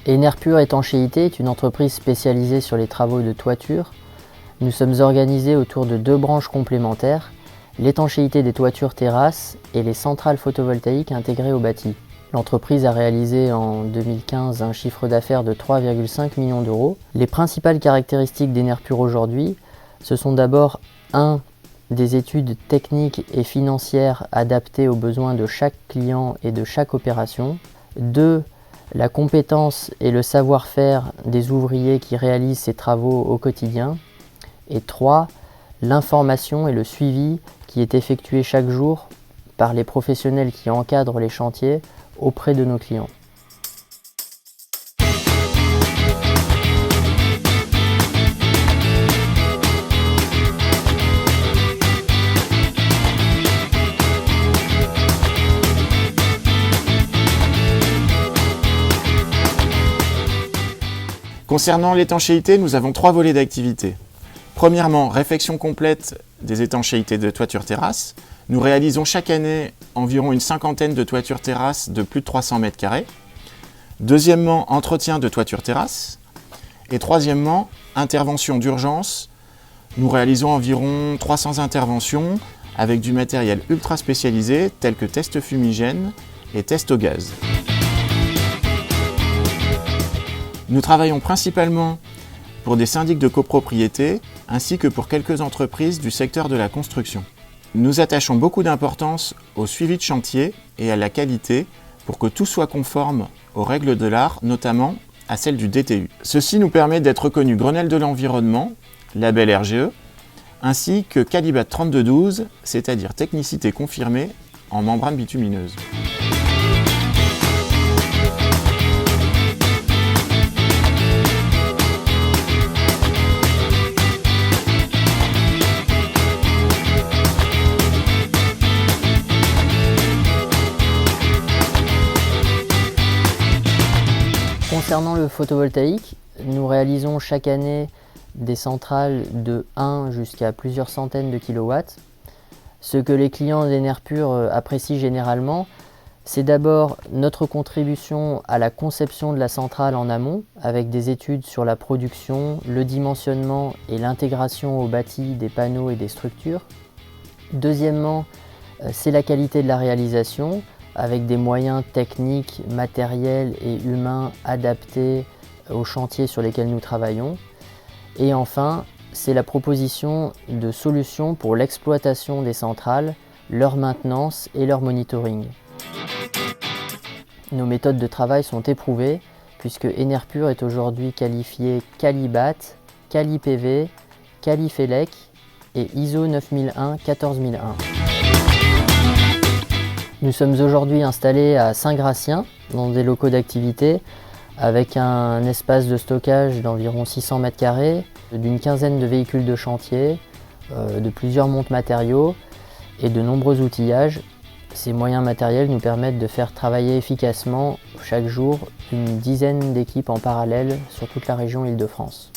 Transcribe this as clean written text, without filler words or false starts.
Enerpur Étanchéité est une entreprise spécialisée sur les travaux de toiture. Nous sommes organisés autour de deux branches complémentaires, l'étanchéité des toitures terrasses et les centrales photovoltaïques intégrées au bâti. L'entreprise a réalisé en 2015 un chiffre d'affaires de 3,5 millions d'euros. Les principales caractéristiques d'Enerpur aujourd'hui, ce sont d'abord des études techniques et financières adaptées aux besoins de chaque client et de chaque opération. 2. La compétence et le savoir-faire des ouvriers qui réalisent ces travaux au quotidien. Et 3. L'information et le suivi qui est effectué chaque jour par les professionnels qui encadrent les chantiers auprès de nos clients. Concernant l'étanchéité, nous avons 3 volets d'activité. Premièrement, réfection complète des étanchéités de toiture terrasse. Nous réalisons chaque année environ une cinquantaine de toitures terrasses de plus de 300 m². Deuxièmement, entretien de toiture terrasse. Et troisièmement, intervention d'urgence. Nous réalisons environ 300 interventions avec du matériel ultra spécialisé tel que test fumigène et test au gaz. Nous travaillons principalement pour des syndics de copropriété ainsi que pour quelques entreprises du secteur de la construction. Nous attachons beaucoup d'importance au suivi de chantier et à la qualité pour que tout soit conforme aux règles de l'art, notamment à celles du DTU. Ceci nous permet d'être reconnus Grenelle de l'environnement, label RGE, ainsi que Calibat 3212, c'est-à-dire technicité confirmée en membrane bitumineuse. Concernant le photovoltaïque, nous réalisons chaque année des centrales de 1 jusqu'à plusieurs centaines de kilowatts. Ce que les clients d'Enerpur apprécient généralement, c'est d'abord notre contribution à la conception de la centrale en amont, avec des études sur la production, le dimensionnement et l'intégration au bâti des panneaux et des structures. Deuxièmement, c'est la qualité de la réalisation, avec des moyens techniques, matériels et humains adaptés aux chantiers sur lesquels nous travaillons. Et enfin, c'est la proposition de solutions pour l'exploitation des centrales, leur maintenance et leur monitoring. Nos méthodes de travail sont éprouvées puisque Enerpur est aujourd'hui qualifié Calibat, CaliPV, Califelec et ISO 9001-14001. Nous sommes aujourd'hui installés à Saint-Gratien, dans des locaux d'activité, avec un espace de stockage d'environ 600 m², d'une quinzaine de véhicules de chantier, de plusieurs montes matériaux et de nombreux outillages. Ces moyens matériels nous permettent de faire travailler efficacement chaque jour une dizaine d'équipes en parallèle sur toute la région Île-de-France.